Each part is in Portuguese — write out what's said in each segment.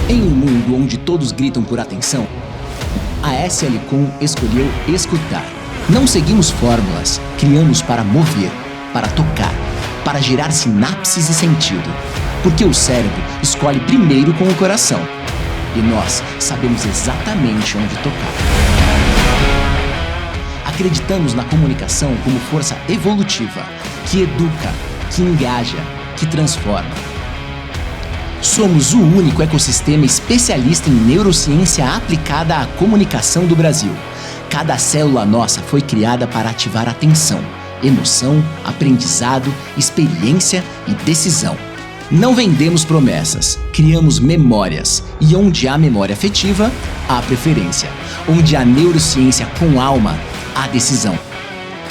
Em um mundo onde todos gritam por atenção, a SLCom escolheu escutar. Não seguimos fórmulas, criamos para mover, para tocar, para gerar sinapses e sentido. Porque o cérebro escolhe primeiro com o coração. E nós sabemos exatamente onde tocar. Acreditamos na comunicação como força evolutiva, que educa, que engaja, que transforma. Somos o único ecossistema especialista em neurociência aplicada à comunicação do Brasil. Cada célula nossa foi criada para ativar atenção, emoção, aprendizado, experiência e decisão. Não vendemos promessas, criamos memórias. E onde há memória afetiva, há preferência. Onde há neurociência com alma, há decisão.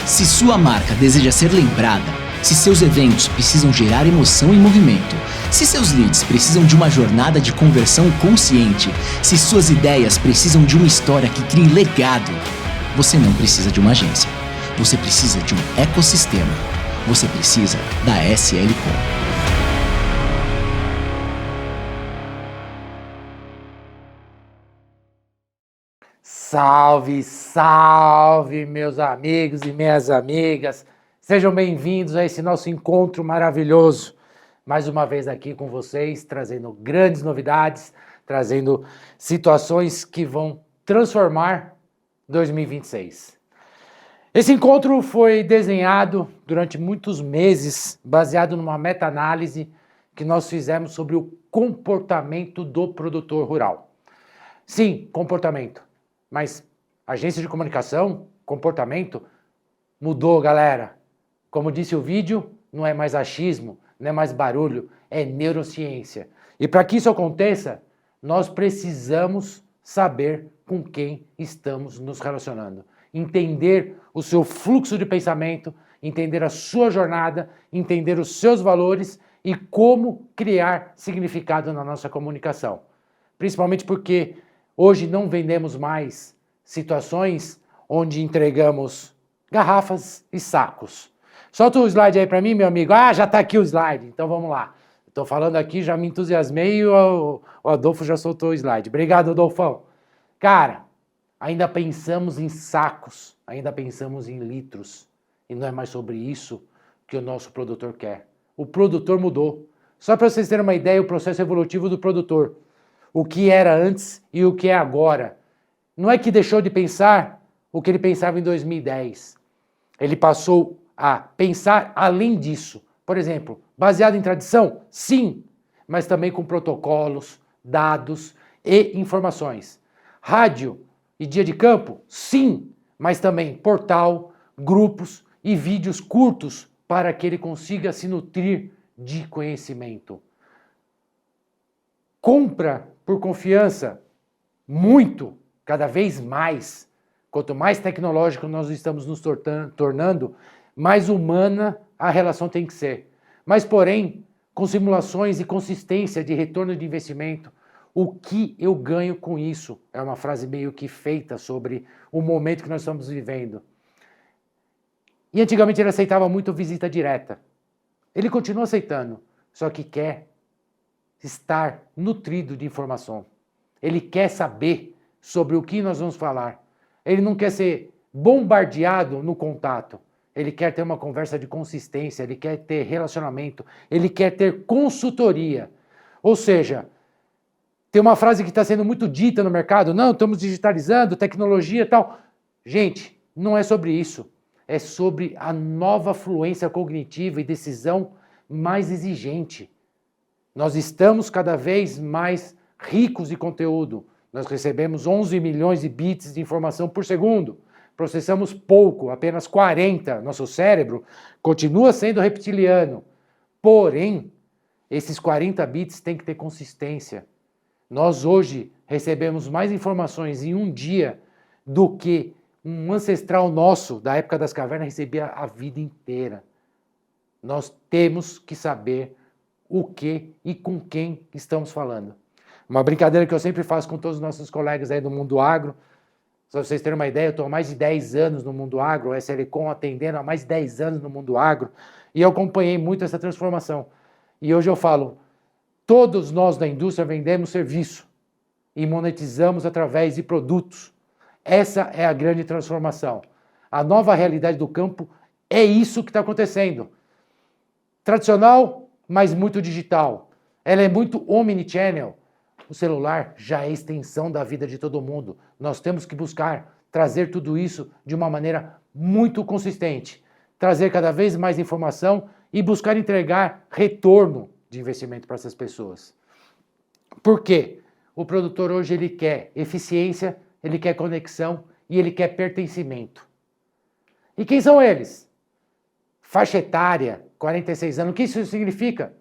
Se sua marca deseja ser lembrada, se seus eventos precisam gerar emoção e movimento, se seus leads precisam de uma jornada de conversão consciente, se suas ideias precisam de uma história que crie legado, você não precisa de uma agência. Você precisa de um ecossistema. Você precisa da SLCom. Salve, salve, meus amigos e minhas amigas. Sejam bem-vindos a esse nosso encontro maravilhoso. Mais uma vez aqui com vocês, trazendo grandes novidades, trazendo situações que vão transformar 2026. Esse encontro foi desenhado durante muitos meses, baseado numa meta-análise que nós fizemos sobre o comportamento do produtor rural. Sim, comportamento. Mas agência de comunicação, comportamento, mudou, galera. Como disse o vídeo, não é mais achismo, não é mais barulho, é neurociência. E para que isso aconteça, nós precisamos saber com quem estamos nos relacionando. Entender o seu fluxo de pensamento, entender a sua jornada, entender os seus valores e como criar significado na nossa comunicação. Principalmente porque hoje não vendemos mais situações onde entregamos garrafas e sacos. Solta o slide aí para mim, meu amigo. Ah, já está aqui o slide. Então vamos lá. Estou falando aqui, já me entusiasmei e o Adolfo já soltou o slide. Obrigado, Adolfão. Cara, ainda pensamos em sacos, ainda pensamos em litros. E não é mais sobre isso que o nosso produtor quer. O produtor mudou. Só para vocês terem uma ideia, o processo evolutivo do produtor. O que era antes e o que é agora. Não é que deixou de pensar o que ele pensava em 2010. Ele passou a pensar além disso. Por exemplo, baseado em tradição? Sim, mas também com protocolos, dados e informações. Rádio e dia de campo? Sim, mas também portal, grupos e vídeos curtos para que ele consiga se nutrir de conhecimento. Compra por confiança? Muito, cada vez mais. Quanto mais tecnológico nós estamos nos tornando, mais humana a relação tem que ser. Mas, porém, com simulações e consistência de retorno de investimento, o que eu ganho com isso? É uma frase meio que feita sobre o momento que nós estamos vivendo. E antigamente ele aceitava muito visita direta. Ele continua aceitando, só que quer estar nutrido de informação. Ele quer saber sobre o que nós vamos falar. Ele não quer ser bombardeado no contato. Ele quer ter uma conversa de consistência, ele quer ter relacionamento, ele quer ter consultoria. Ou seja, tem uma frase que está sendo muito dita no mercado, não, estamos digitalizando, tecnologia e tal. Gente, não é sobre isso. É sobre a nova fluência cognitiva e decisão mais exigente. Nós estamos cada vez mais ricos de conteúdo. Nós recebemos 11 milhões de bits de informação por segundo. Processamos pouco, apenas 40. Nosso cérebro continua sendo reptiliano. Porém, esses 40 bits têm que ter consistência. Nós hoje recebemos mais informações em um dia do que um ancestral nosso, da época das cavernas, recebia a vida inteira. Nós temos que saber o que e com quem estamos falando. Uma brincadeira que eu sempre faço com todos os nossos colegas aí do mundo agro. Só vocês terem uma ideia, eu estou há mais de 10 anos no mundo agro, o SLCom atendendo há mais de 10 anos no mundo agro, e eu acompanhei muito essa transformação. E hoje eu falo, todos nós da indústria vendemos serviço, e monetizamos através de produtos. Essa é a grande transformação. A nova realidade do campo é isso que está acontecendo. Tradicional, mas muito digital. Ela é muito omnichannel. O celular já é extensão da vida de todo mundo. Nós temos que buscar trazer tudo isso de uma maneira muito consistente. Trazer cada vez mais informação e buscar entregar retorno de investimento para essas pessoas. Por quê? O produtor hoje ele quer eficiência, ele quer conexão e ele quer pertencimento. E quem são eles? Faixa etária, 46 anos. O que isso significa?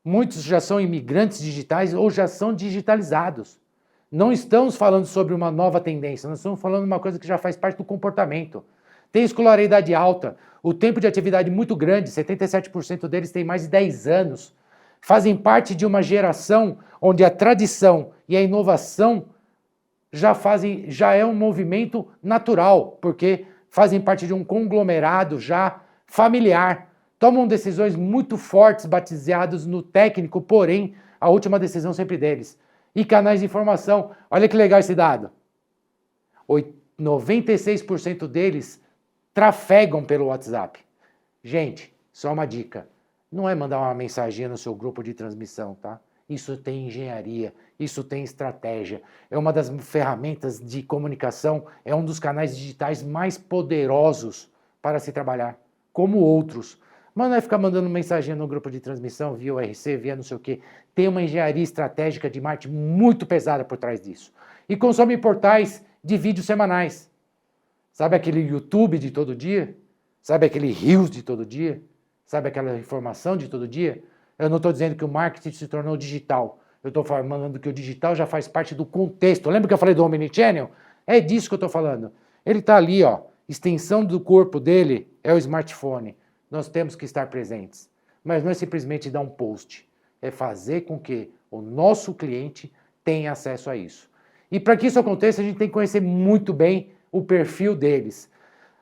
Muitos já são imigrantes digitais ou já são digitalizados. Não estamos falando sobre uma nova tendência, nós estamos falando de uma coisa que já faz parte do comportamento. Tem escolaridade alta, o tempo de atividade muito grande, 77% deles têm mais de 10 anos. Fazem parte de uma geração onde a tradição e a inovação já é um movimento natural, porque fazem parte de um conglomerado já familiar. Tomam decisões muito fortes, baseadas no técnico, porém, a última decisão sempre deles. E canais de informação. Olha que legal esse dado. 96% deles trafegam pelo WhatsApp. Gente, só uma dica. Não é mandar uma mensagem no seu grupo de transmissão, tá? Isso tem engenharia, isso tem estratégia. É uma das ferramentas de comunicação, é um dos canais digitais mais poderosos para se trabalhar, como outros. Mas não é ficar mandando mensagem no grupo de transmissão, via URC, via não sei o quê. Tem uma engenharia estratégica de marketing muito pesada por trás disso. E consome portais de vídeos semanais. Sabe aquele YouTube de todo dia? Sabe aquele Reels de todo dia? Sabe aquela informação de todo dia? Eu não estou dizendo que o marketing se tornou digital. Eu estou falando que o digital já faz parte do contexto. Lembra que eu falei do Omnichannel? É disso que eu estou falando. Ele está ali, ó. Extensão do corpo dele é o smartphone. Nós temos que estar presentes. Mas não é simplesmente dar um post. É fazer com que o nosso cliente tenha acesso a isso. E para que isso aconteça, a gente tem que conhecer muito bem o perfil deles.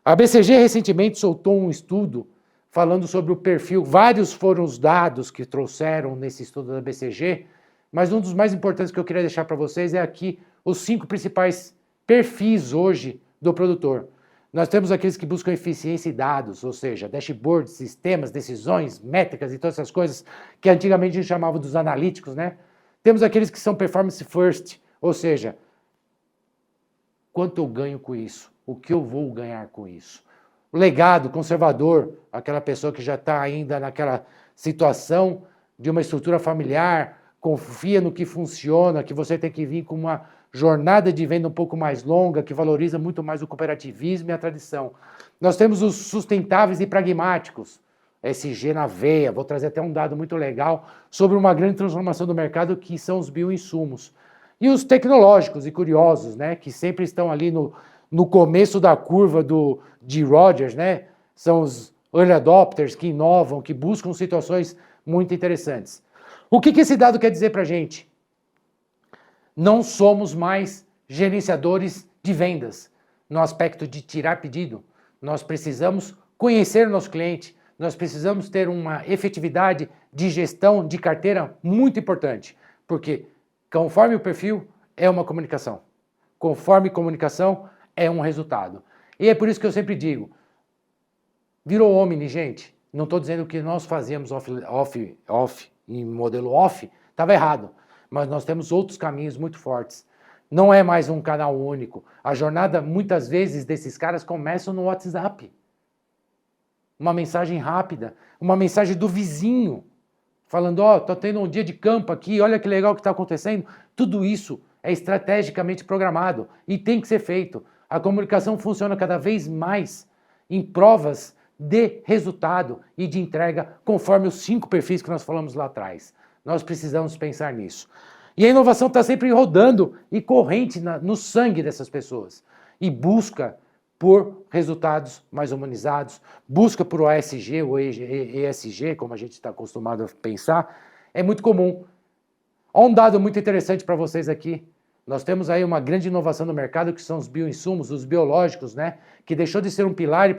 A BCG recentemente soltou um estudo falando sobre o perfil. Vários foram os dados que trouxeram nesse estudo da BCG, mas um dos mais importantes que eu queria deixar para vocês é aqui os 5 principais perfis hoje do produtor. Nós temos aqueles que buscam eficiência e dados, ou seja, dashboards, sistemas, decisões, métricas e todas essas coisas que antigamente a gente chamava dos analíticos, né? Temos aqueles que são performance first, ou seja, quanto eu ganho com isso? O que eu vou ganhar com isso? O legado, conservador, aquela pessoa que já está ainda naquela situação de uma estrutura familiar, confia no que funciona, que você tem que vir com uma jornada de venda um pouco mais longa, que valoriza muito mais o cooperativismo e a tradição. Nós temos os sustentáveis e pragmáticos, SG na veia. Vou trazer até um dado muito legal sobre uma grande transformação do mercado que são os bioinsumos. E os tecnológicos e curiosos, né, que sempre estão ali no começo da curva de Rogers, né? São os early adopters que inovam, que buscam situações muito interessantes. O que esse dado quer dizer para a gente? Não somos mais gerenciadores de vendas no aspecto de tirar pedido. Nós precisamos conhecer o nosso cliente, nós precisamos ter uma efetividade de gestão de carteira muito importante, porque conforme o perfil é uma comunicação, conforme comunicação é um resultado. E é por isso que eu sempre digo, virou omni, gente. Não estou dizendo que nós fazíamos em modelo off, estava errado. Mas nós temos outros caminhos muito fortes. Não é mais um canal único. A jornada, muitas vezes, desses caras começa no WhatsApp. Uma mensagem rápida, uma mensagem do vizinho, falando, ó, tô tendo um dia de campo aqui, olha que legal que está acontecendo. Tudo isso é estrategicamente programado e tem que ser feito. A comunicação funciona cada vez mais em provas de resultado e de entrega, conforme os 5 perfis que nós falamos lá atrás. Nós precisamos pensar nisso. E a inovação está sempre rodando e corrente no sangue dessas pessoas. E busca por resultados mais humanizados, busca por OSG ou ESG, como a gente está acostumado a pensar, é muito comum. Há um dado muito interessante para vocês aqui. Nós temos aí uma grande inovação no mercado, que são os bioinsumos, os biológicos, né? Que deixou de ser um pilar e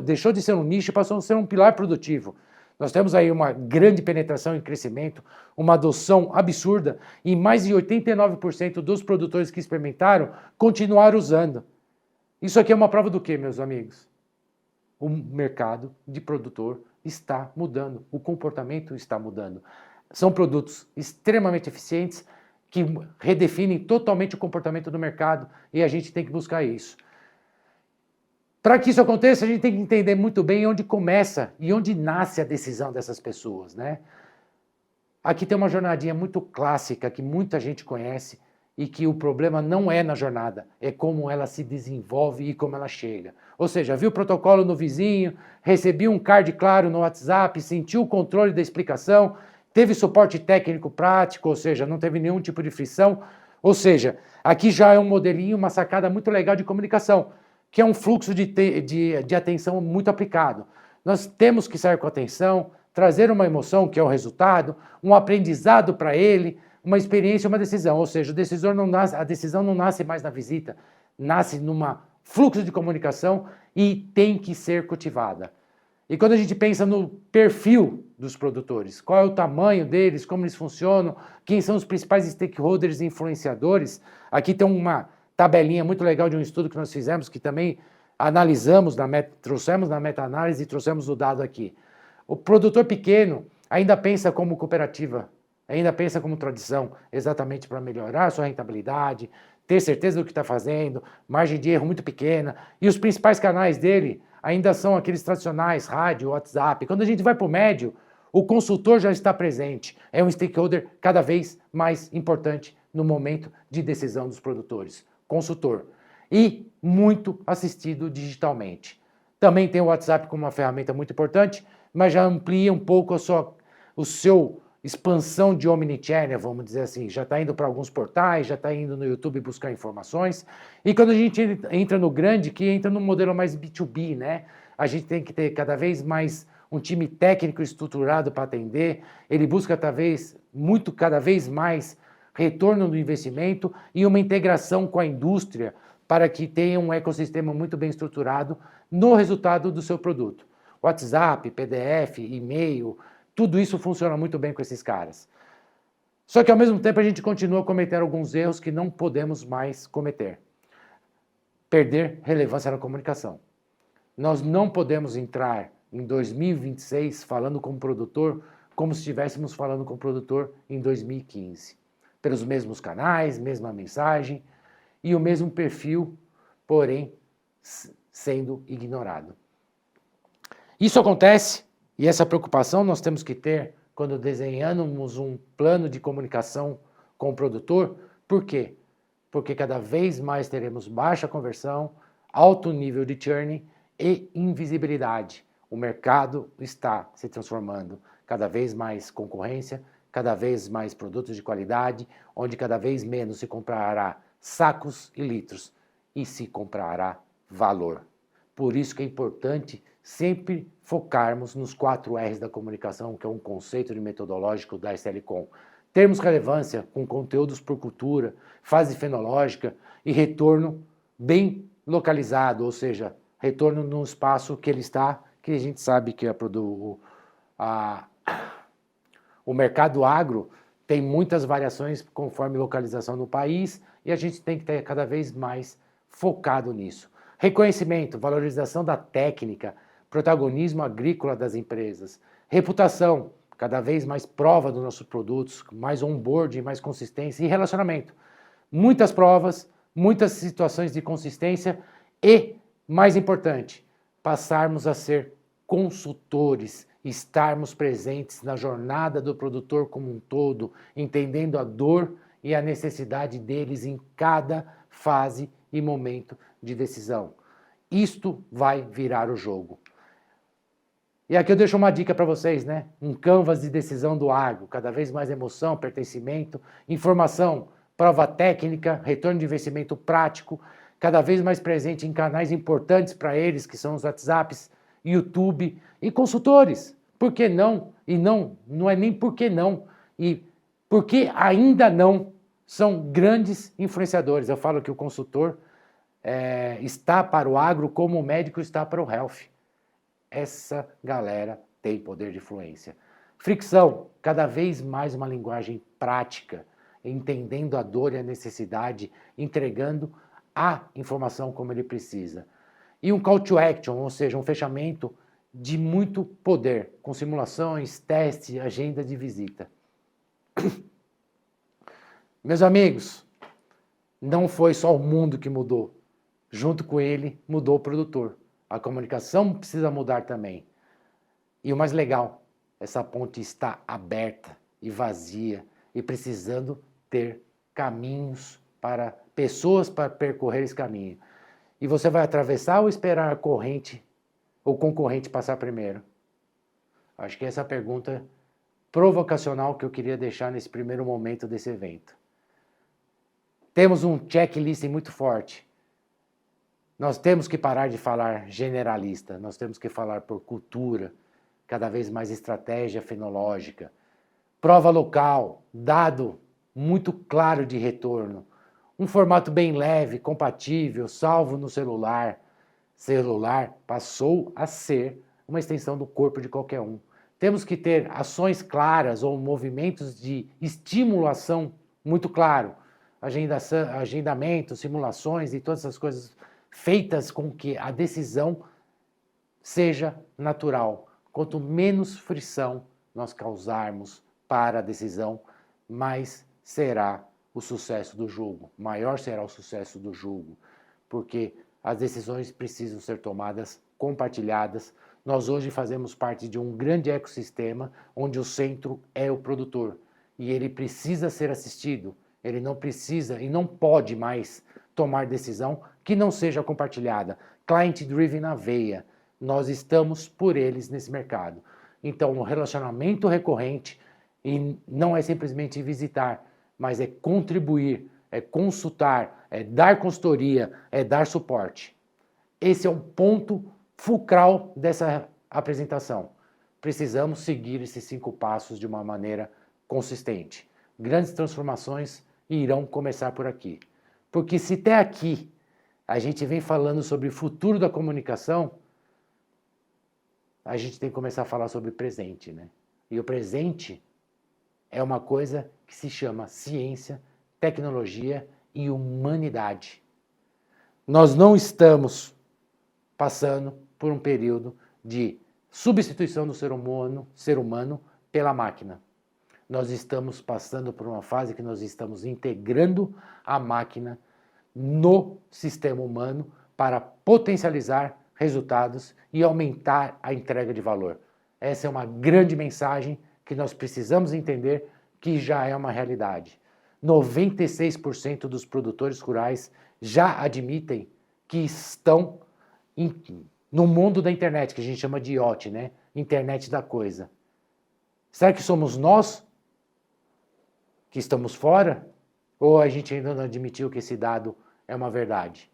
deixou de ser um nicho e passou a ser um pilar produtivo. Nós temos aí uma grande penetração e crescimento, uma adoção absurda, e mais de 89% dos produtores que experimentaram continuaram usando. Isso aqui é uma prova do quê, meus amigos? O mercado de produtor está mudando, o comportamento está mudando. São produtos extremamente eficientes que redefinem totalmente o comportamento do mercado e a gente tem que buscar isso. Para que isso aconteça, a gente tem que entender muito bem onde começa e onde nasce a decisão dessas pessoas, né? Aqui tem uma jornadinha muito clássica que muita gente conhece e que o problema não é na jornada, é como ela se desenvolve e como ela chega. Ou seja, viu o protocolo no vizinho, recebeu um card claro no WhatsApp, sentiu o controle da explicação, teve suporte técnico prático, ou seja, não teve nenhum tipo de frição. Ou seja, aqui já é um modelinho, uma sacada muito legal de comunicação, que é um fluxo de atenção muito aplicado. Nós temos que sair com atenção, trazer uma emoção, que é o resultado, um aprendizado para ele, uma experiência, uma decisão. Ou seja, a decisão não nasce mais na visita, nasce num fluxo de comunicação e tem que ser cultivada. E quando a gente pensa no perfil dos produtores, qual é o tamanho deles, como eles funcionam, quem são os principais stakeholders e influenciadores, aqui tem uma tabelinha muito legal de um estudo que nós fizemos, que também analisamos, trouxemos na meta-análise e trouxemos o dado aqui. O produtor pequeno ainda pensa como cooperativa, ainda pensa como tradição, exatamente para melhorar a sua rentabilidade, ter certeza do que está fazendo, margem de erro muito pequena, e os principais canais dele ainda são aqueles tradicionais, rádio, WhatsApp. Quando a gente vai para o médio, o consultor já está presente, é um stakeholder cada vez mais importante no momento de decisão dos produtores. Consultor. E muito assistido digitalmente. Também tem o WhatsApp como uma ferramenta muito importante, mas já amplia um pouco o seu expansão de omnichannel, vamos dizer assim. Já está indo para alguns portais, já está indo no YouTube buscar informações. E quando a gente entra no grande, que entra no modelo mais B2B, né? A gente tem que ter cada vez mais um time técnico estruturado para atender. Ele busca cada vez mais retorno do investimento e uma integração com a indústria para que tenha um ecossistema muito bem estruturado no resultado do seu produto. WhatsApp, PDF, e-mail, tudo isso funciona muito bem com esses caras. Só que ao mesmo tempo a gente continua cometendo alguns erros que não podemos mais cometer. Perder relevância na comunicação. Nós não podemos entrar em 2026 falando como produtor como se estivéssemos falando com o produtor em 2015. Pelos mesmos canais, mesma mensagem e o mesmo perfil, porém sendo ignorado. Isso acontece, e essa preocupação nós temos que ter quando desenhamos um plano de comunicação com o produtor. Por quê? Porque cada vez mais teremos baixa conversão, alto nível de churn e invisibilidade. O mercado está se transformando, cada vez mais concorrência, cada vez mais produtos de qualidade, onde cada vez menos se comprará sacos e litros e se comprará valor. Por isso que é importante sempre focarmos nos 4 R's da comunicação, que é um conceito de metodológico da SLCom. Termos relevância com conteúdos por cultura, fase fenológica e retorno bem localizado, ou seja, retorno no espaço que ele está, que a gente sabe que o mercado agro tem muitas variações conforme localização no país e a gente tem que ter cada vez mais focado nisso. Reconhecimento, valorização da técnica, protagonismo agrícola das empresas, reputação, cada vez mais prova dos nossos produtos, mais onboarding, mais consistência e relacionamento. Muitas provas, muitas situações de consistência e, mais importante, passarmos a ser consultores, estarmos presentes na jornada do produtor como um todo, entendendo a dor e a necessidade deles em cada fase e momento de decisão. Isto vai virar o jogo. E aqui eu deixo uma dica para vocês, né? Um canvas de decisão do agro, cada vez mais emoção, pertencimento, informação, prova técnica, retorno de investimento prático, cada vez mais presente em canais importantes para eles, que são os WhatsApps, YouTube e consultores. Por que não? E não é nem por que não, e porque ainda não são grandes influenciadores. Eu falo que o consultor está para o agro como o médico está para o health. Essa galera tem poder de influência. Fricção, cada vez mais uma linguagem prática, entendendo a dor e a necessidade, entregando a informação como ele precisa. E um call to action, ou seja, um fechamento de muito poder, com simulações, testes, agenda de visita. Meus amigos, não foi só o mundo que mudou. Junto com ele, mudou o produtor. A comunicação precisa mudar também. E o mais legal, essa ponte está aberta e vazia e precisando ter caminhos para pessoas para percorrer esse caminho. E você vai atravessar ou esperar a corrente ou concorrente passar primeiro? Acho que essa é a pergunta provocacional que eu queria deixar nesse primeiro momento desse evento. Temos um checklist muito forte. Nós temos que parar de falar generalista, nós temos que falar por cultura, cada vez mais estratégia fenológica, prova local, dado muito claro de retorno, um formato bem leve, compatível, salvo no celular. Celular passou a ser uma extensão do corpo de qualquer um. Temos que ter ações claras ou movimentos de estimulação muito claro, agendamento, simulações e todas essas coisas feitas com que a decisão seja natural. Quanto menos frição nós causarmos para a decisão, mais será o sucesso do jogo, maior será o sucesso do jogo, porque as decisões precisam ser tomadas, compartilhadas. Nós hoje fazemos parte de um grande ecossistema onde o centro é o produtor e ele precisa ser assistido, ele não precisa e não pode mais tomar decisão que não seja compartilhada. Client driven na veia, nós estamos por eles nesse mercado. Então, o relacionamento recorrente e não é simplesmente visitar, mas é contribuir, é consultar, é dar consultoria, é dar suporte. Esse é o ponto fulcral dessa apresentação. Precisamos seguir esses 5 passos de uma maneira consistente. Grandes transformações irão começar por aqui. Porque se até aqui a gente vem falando sobre o futuro da comunicação, a gente tem que começar a falar sobre o presente, né? E o presente é uma coisa que se chama ciência, tecnologia e humanidade. Nós não estamos passando por um período de substituição do ser humano pela máquina. Nós estamos passando por uma fase que nós estamos integrando a máquina no sistema humano para potencializar resultados e aumentar a entrega de valor. Essa é uma grande mensagem que nós precisamos entender que já é uma realidade. 96% dos produtores rurais já admitem que estão no mundo da internet, que a gente chama de IoT, né? Internet da coisa. Será que somos nós que estamos fora? Ou a gente ainda não admitiu que esse dado é uma verdade?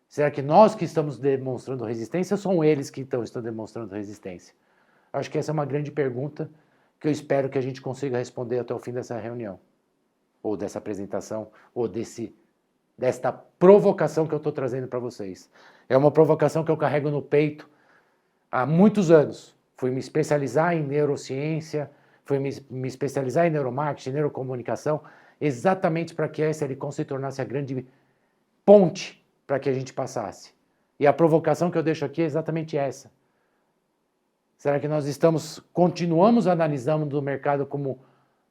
Será que nós que estamos demonstrando resistência ou são eles que estão demonstrando resistência? Acho que essa é uma grande pergunta que eu espero que a gente consiga responder até o fim dessa reunião, ou dessa apresentação, ou desta provocação que eu estou trazendo para vocês. É uma provocação que eu carrego no peito há muitos anos. Fui me especializar em neurociência, fui me especializar em neuromarketing, neurocomunicação, exatamente para que a SLCom se tornasse a grande ponte para que a gente passasse. E a provocação que eu deixo aqui é exatamente essa. Será que nós continuamos analisando o mercado como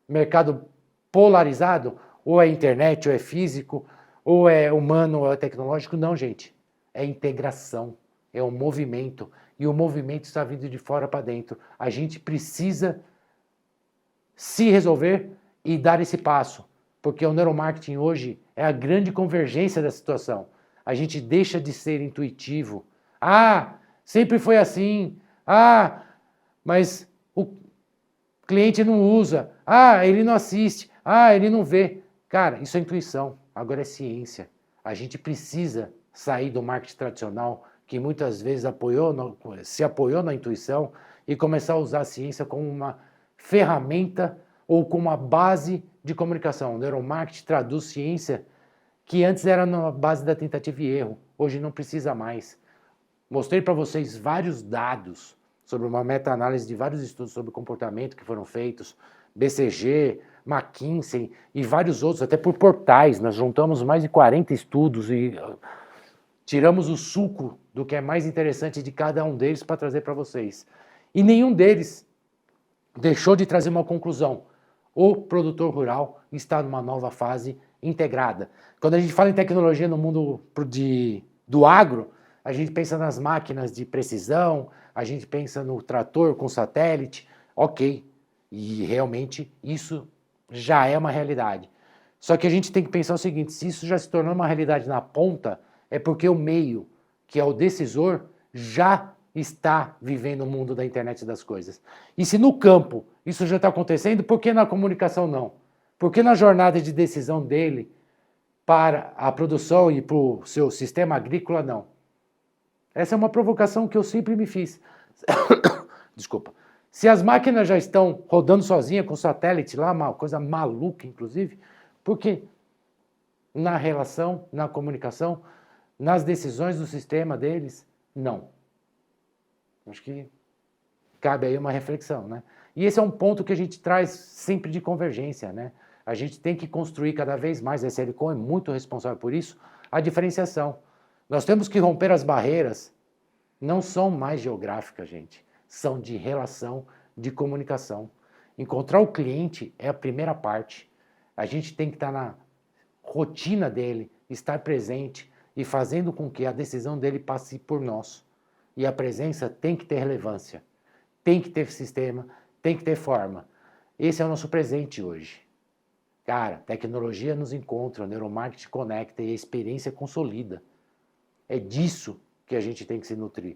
mercado polarizado? Ou é internet, ou é físico, ou é humano, ou é tecnológico? Não, gente. É integração, é um movimento. E o movimento está vindo de fora para dentro. A gente precisa se resolver e dar esse passo. Porque o neuromarketing hoje é a grande convergência da situação. A gente deixa de ser intuitivo. Ah, sempre foi assim. Ah, mas o cliente não usa. Ah, ele não assiste. Ah, ele não vê. Cara, isso é intuição. Agora é ciência. A gente precisa sair do marketing tradicional, que muitas vezes se apoiou na intuição, e começar a usar a ciência como uma ferramenta ou como uma base de comunicação. O neuromarketing traduz ciência que antes era na base da tentativa e erro, hoje não precisa mais. Mostrei para vocês vários dados sobre uma meta-análise de vários estudos sobre comportamento que foram feitos, BCG, McKinsey e vários outros, até por portais. Nós juntamos mais de 40 estudos e tiramos o suco do que é mais interessante de cada um deles para trazer para vocês. E nenhum deles deixou de trazer uma conclusão. O produtor rural está numa nova fase integrada. Quando a gente fala em tecnologia no mundo do agro, a gente pensa nas máquinas de precisão, a gente pensa no trator com satélite, ok. E realmente isso já é uma realidade. Só que a gente tem que pensar o seguinte, se isso já se tornou uma realidade na ponta, é porque o meio, que é o decisor, já está vivendo o mundo da internet das coisas. E se no campo isso já está acontecendo, por que na comunicação não? Por que na jornada de decisão dele para a produção e para o seu sistema agrícola não? Essa é uma provocação que eu sempre me fiz. Desculpa. Se as máquinas já estão rodando sozinhas com satélite lá, uma coisa maluca, inclusive, por que na relação, na comunicação, nas decisões do sistema deles, não? Acho que cabe aí uma reflexão, né? E esse é um ponto que a gente traz sempre de convergência, né? A gente tem que construir cada vez mais, a SLCom é muito responsável por isso, a diferenciação. Nós temos que romper as barreiras, não são mais geográficas, gente, são de relação, de comunicação. Encontrar o cliente é a primeira parte. A gente tem que estar na rotina dele, estar presente e fazendo com que a decisão dele passe por nós. E a presença tem que ter relevância, tem que ter sistema, tem que ter forma. Esse é o nosso presente hoje. Cara, tecnologia nos encontra, neuromarketing conecta e a experiência consolida. É disso que a gente tem que se nutrir.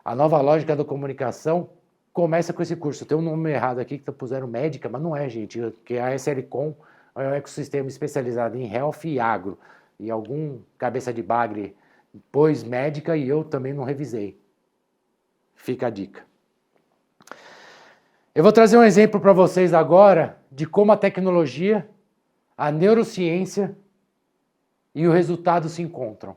A nova lógica da comunicação começa com esse curso. Tem um nome errado aqui que puseram médica, mas não é, gente. Que a SLCom é um ecossistema especializado em health e agro. E algum cabeça de bagre pôs médica e eu também não revisei. Fica a dica. Eu vou trazer um exemplo para vocês agora de como a tecnologia, a neurociência e o resultado se encontram.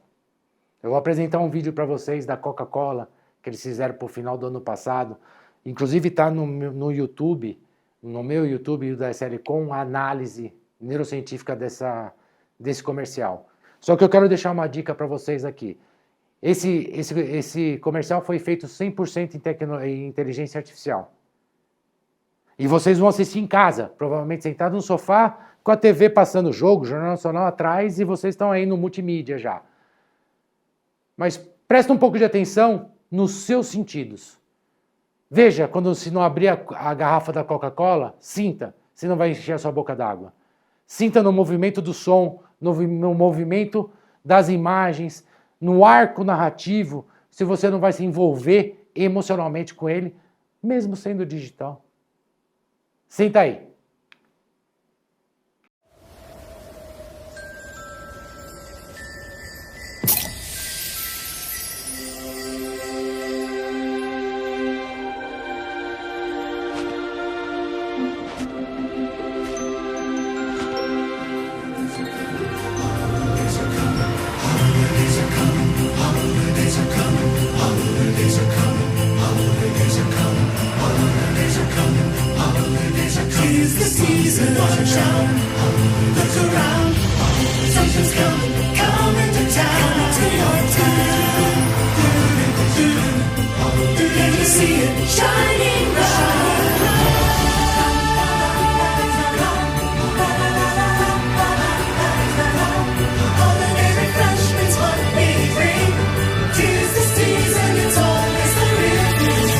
Eu vou apresentar um vídeo para vocês da Coca-Cola, que eles fizeram para o final do ano passado. Inclusive está no YouTube, no meu YouTube e da SLCom, a análise neurocientífica desse comercial. Só que eu quero deixar uma dica para vocês aqui. Esse comercial foi feito 100% em inteligência artificial. E vocês vão assistir em casa, provavelmente sentado no sofá, com a TV passando o jogo, Jornal Nacional atrás, e vocês estão aí no multimídia já. Mas presta um pouco de atenção nos seus sentidos. Veja, se não abrir a garrafa da Coca-Cola, sinta, se não vai encher a sua boca d'água. Sinta no movimento do som, no movimento das imagens, no arco narrativo, se você não vai se envolver emocionalmente com ele, mesmo sendo digital. Senta aí. Tis the season of shine. Look around, something's coming, coming to town. To your town. Can you see it shining bright? Holiday refreshments, what we bring. Tis the season, it's always the real thing.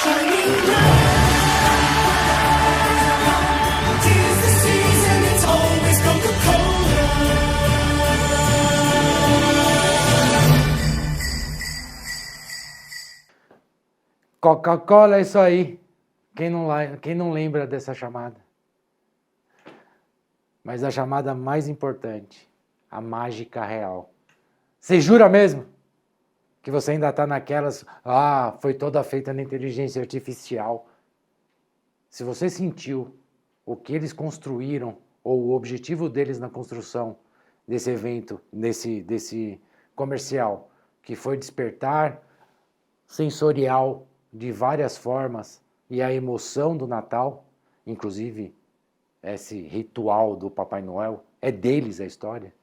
Shining bright. Tis the season, it's always Coca-Cola. Coca-Cola é isso aí. Quem não lembra dessa chamada? Mas a chamada mais importante, a mágica real. Você jura mesmo que você ainda está naquelas, foi toda feita na inteligência artificial? Se você sentiu o que eles construíram, ou o objetivo deles na construção desse evento, desse comercial, que foi despertar sensorial de várias formas e a emoção do Natal, inclusive esse ritual do Papai Noel, é deles a história.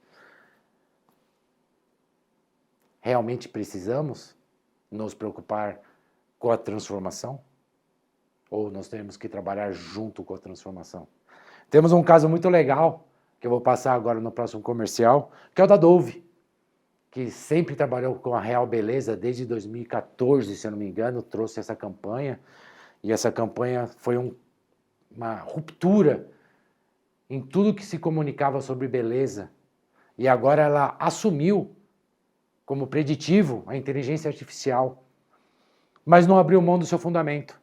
Realmente precisamos nos preocupar com a transformação? Ou nós temos que trabalhar junto com a transformação? Temos um caso muito legal, que eu vou passar agora no próximo comercial, que é o da Dove, que sempre trabalhou com a Real Beleza desde 2014, se eu não me engano, trouxe essa campanha, e essa campanha foi uma ruptura em tudo que se comunicava sobre beleza, e agora ela assumiu como preditivo a inteligência artificial, mas não abriu mão do seu fundamento,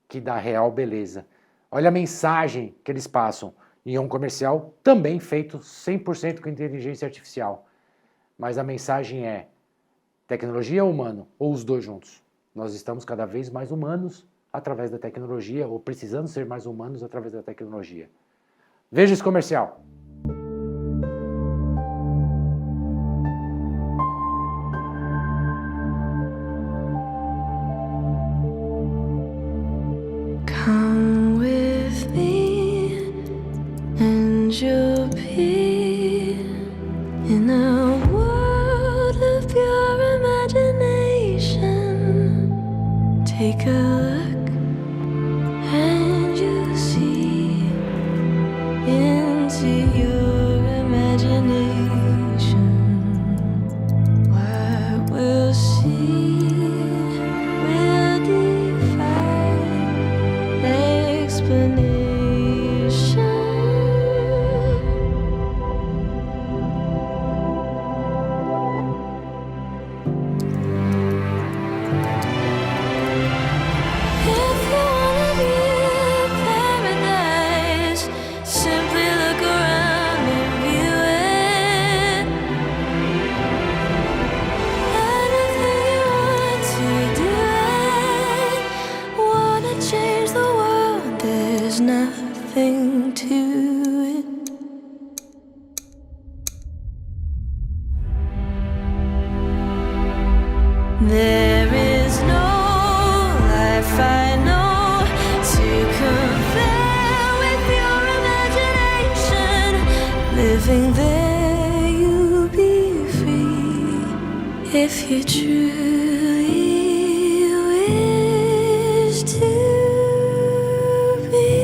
que da Real Beleza. Olha a mensagem que eles passam, e é um comercial também feito 100% com inteligência artificial. Mas a mensagem é: tecnologia ou humano, ou os dois juntos? Nós estamos cada vez mais humanos através da tecnologia, ou precisando ser mais humanos através da tecnologia. Veja esse comercial. Come with me and you'll be in a world of pure imagination. Take a look and you'll see into your imagination. What we'll see will defy explanation. If you wanna view paradise, simply look around and view it. Anything you want to do it. Wanna change the world, there's nothing to it. There is no life I know to compare with your imagination. Living there, you'll be free if you truly wish to be.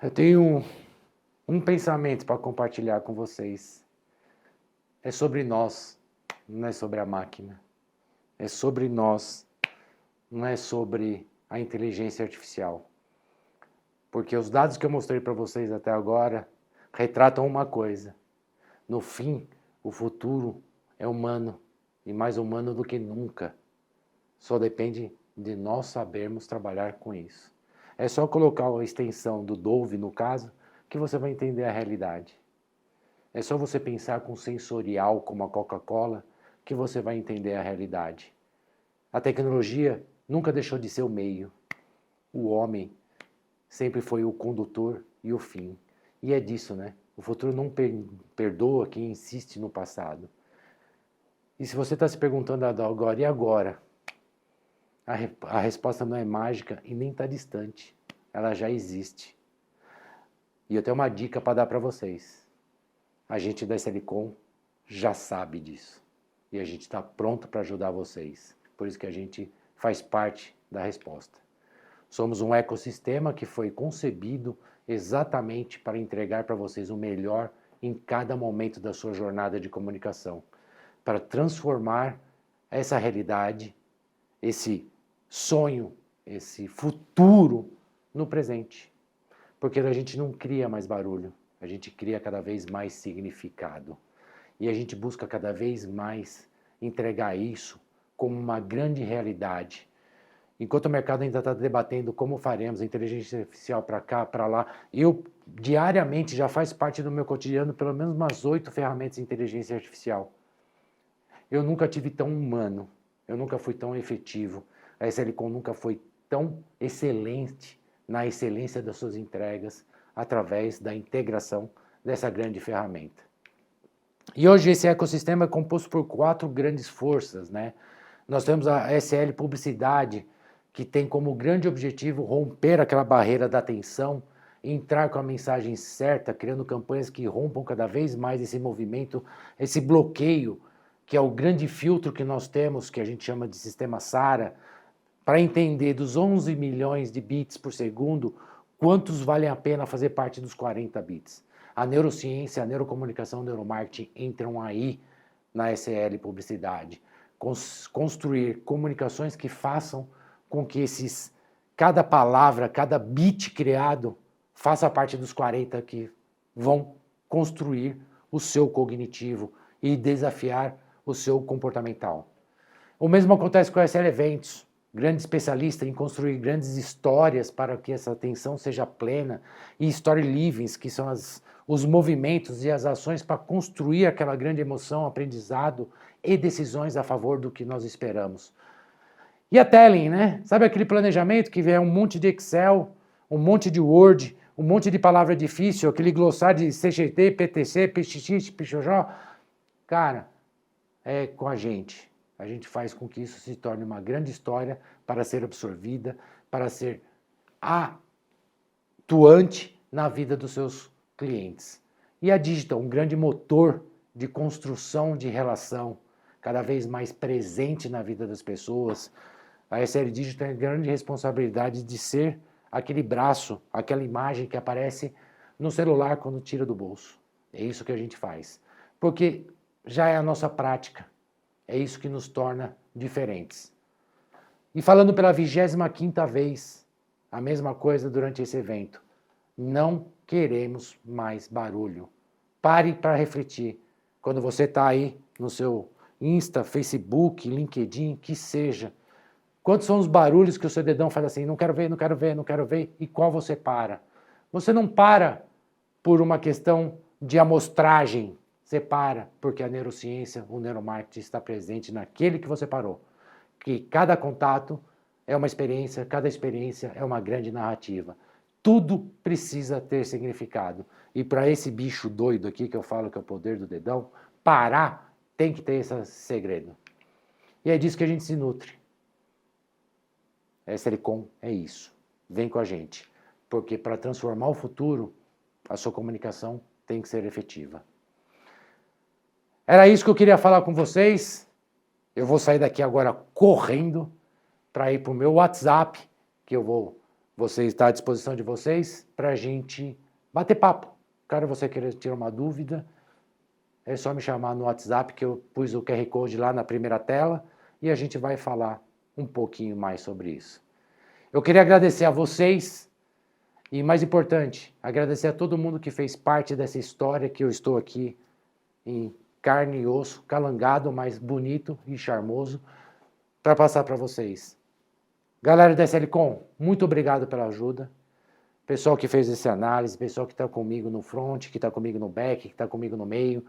Eu tenho um pensamento para compartilhar com vocês. É sobre nós, não é sobre a máquina. É sobre nós, não é sobre a inteligência artificial. Porque os dados que eu mostrei para vocês até agora retratam uma coisa. No fim, o futuro é humano, e mais humano do que nunca. Só depende de nós sabermos trabalhar com isso. É só colocar a extensão do Dove, no caso, que você vai entender a realidade. É só você pensar com sensorial, como a Coca-Cola, que você vai entender a realidade. A tecnologia nunca deixou de ser o meio. O homem sempre foi o condutor e o fim. E é disso, né? O futuro não perdoa quem insiste no passado. E se você está se perguntando agora, e agora? A resposta não é mágica e nem está distante. Ela já existe. E eu tenho uma dica para dar para vocês. A gente da Selicom já sabe disso. E a gente está pronto para ajudar vocês. Por isso que a gente faz parte da resposta. Somos um ecossistema que foi concebido exatamente para entregar para vocês o melhor em cada momento da sua jornada de comunicação. Para transformar essa realidade, esse sonho, esse futuro no presente. Porque a gente não cria mais barulho, a gente cria cada vez mais significado. E a gente busca cada vez mais entregar isso como uma grande realidade. enquanto o mercado ainda está debatendo como faremos a inteligência artificial para cá, para lá, eu diariamente já faz parte do meu cotidiano pelo menos umas 8 ferramentas de inteligência artificial. Eu nunca tive tão humano, eu nunca fui tão efetivo, a SLCom nunca foi tão excelente na excelência das suas entregas através da integração dessa grande ferramenta. E hoje esse ecossistema é composto por 4 grandes forças, né? Nós temos a SL Publicidade, que tem como grande objetivo romper aquela barreira da atenção, entrar com a mensagem certa, criando campanhas que rompam cada vez mais esse movimento, esse bloqueio, que é o grande filtro que nós temos, que a gente chama de sistema SARA, para entender dos 11 milhões de bits por segundo, quantos valem a pena fazer parte dos 40 bits. A neurociência, a neurocomunicação, o neuromarketing entram aí na SL Publicidade. Construir comunicações que façam com que cada palavra, cada bit criado, faça parte dos 40 que vão construir o seu cognitivo e desafiar o seu comportamental. O mesmo acontece com a SL Eventos, grande especialista em construir grandes histórias para que essa atenção seja plena, e story livings, que são os movimentos e as ações para construir aquela grande emoção, aprendizado e decisões a favor do que nós esperamos. E a Telling, né? Sabe aquele planejamento que é um monte de Excel, um monte de Word, um monte de palavra difícil, aquele glossário de CGT, PTC, PXX, PXJ? Cara, é com a gente. A gente faz com que isso se torne uma grande história para ser absorvida, para ser atuante na vida dos seus clientes. E a Digital, um grande motor de construção de relação, cada vez mais presente na vida das pessoas. A SL Digital tem a grande responsabilidade de ser aquele braço, aquela imagem que aparece no celular quando tira do bolso. É isso que a gente faz. Porque já é a nossa prática. É isso que nos torna diferentes. E falando pela 25ª vez, a mesma coisa durante esse evento. Não queremos mais barulho. Pare para refletir. Quando você está aí no seu Insta, Facebook, LinkedIn, que seja. Quantos são os barulhos que o seu dedão faz assim, não quero ver, não quero ver, não quero ver, e qual você para? Você não para por uma questão de amostragem, você para porque a neurociência, o neuromarketing está presente naquele que você parou. Que cada contato é uma experiência, cada experiência é uma grande narrativa. Tudo precisa ter significado. E para esse bicho doido aqui que eu falo que é o poder do dedão, parar tem que ter esse segredo. E é disso que a gente se nutre. SLCom é isso. Vem com a gente. Porque para transformar o futuro, a sua comunicação tem que ser efetiva. Era isso que eu queria falar com vocês. Eu vou sair daqui agora correndo para ir para o meu WhatsApp, que você está à disposição de vocês, para a gente bater papo. Caso você queira tirar uma dúvida, é só me chamar no WhatsApp, que eu pus o QR Code lá na primeira tela, e a gente vai falar um pouquinho mais sobre isso. Eu queria agradecer a vocês e, mais importante, agradecer a todo mundo que fez parte dessa história que eu estou aqui em carne e osso, calangado, mas bonito e charmoso, para passar para vocês. Galera da SLCom, muito obrigado pela ajuda. Pessoal que fez essa análise, pessoal que está comigo no front, que está comigo no back, que está comigo no meio.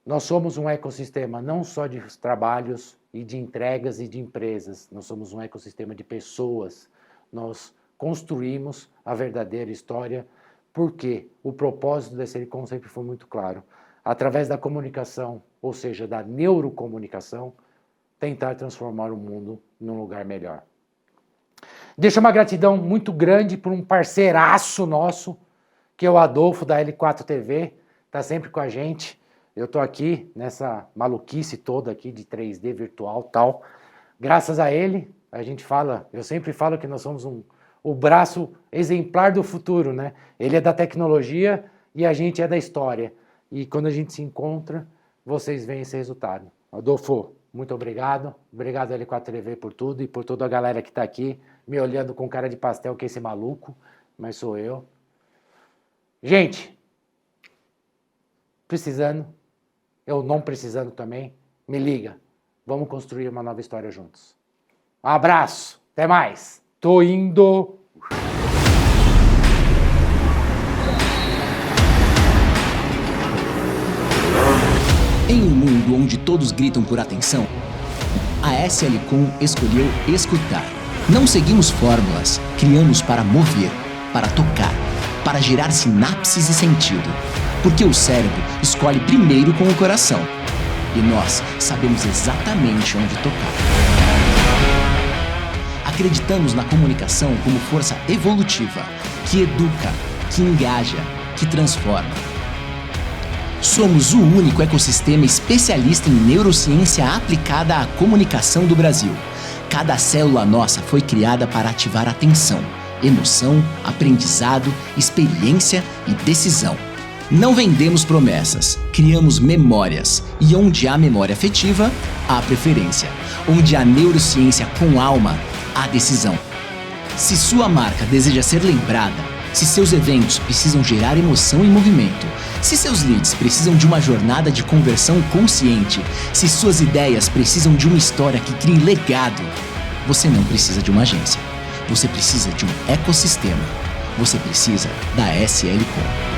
Nós somos um ecossistema não só de trabalhos e de entregas e de empresas, nós somos um ecossistema de pessoas. Nós construímos a verdadeira história, porque o propósito da SLCom sempre foi muito claro. Através da comunicação, ou seja, da neurocomunicação, tentar transformar o mundo num lugar melhor. Deixo uma gratidão muito grande por um parceiraço nosso, que é o Adolfo da L4 TV, está sempre com a gente. Eu estou aqui nessa maluquice toda aqui de 3D virtual e tal. Graças a ele, a gente fala, eu sempre falo que nós somos o braço exemplar do futuro, né? Ele é da tecnologia e a gente é da história. E quando a gente se encontra, vocês veem esse resultado. Adolfo, muito obrigado. Obrigado L4 TV por tudo e por toda a galera que está aqui me olhando com cara de pastel, que é esse maluco, mas sou eu. Gente, precisando, eu não precisando também, me liga. Vamos construir uma nova história juntos. Um abraço! Até mais. Tô indo. Em um mundo onde todos gritam por atenção, a SLCom escolheu escutar. Não seguimos fórmulas, criamos para mover, para tocar, para gerar sinapses e sentido. Porque o cérebro escolhe primeiro com o coração. E nós sabemos exatamente onde tocar. Acreditamos na comunicação como força evolutiva, que educa, que engaja, que transforma. Somos o único ecossistema especialista em neurociência aplicada à comunicação do Brasil. Cada célula nossa foi criada para ativar atenção, emoção, aprendizado, experiência e decisão. Não vendemos promessas, criamos memórias. E onde há memória afetiva, há preferência. Onde há neurociência com alma, há decisão. Se sua marca deseja ser lembrada, se seus eventos precisam gerar emoção e movimento, se seus leads precisam de uma jornada de conversão consciente, se suas ideias precisam de uma história que crie legado, você não precisa de uma agência. Você precisa de um ecossistema. Você precisa da SLCom.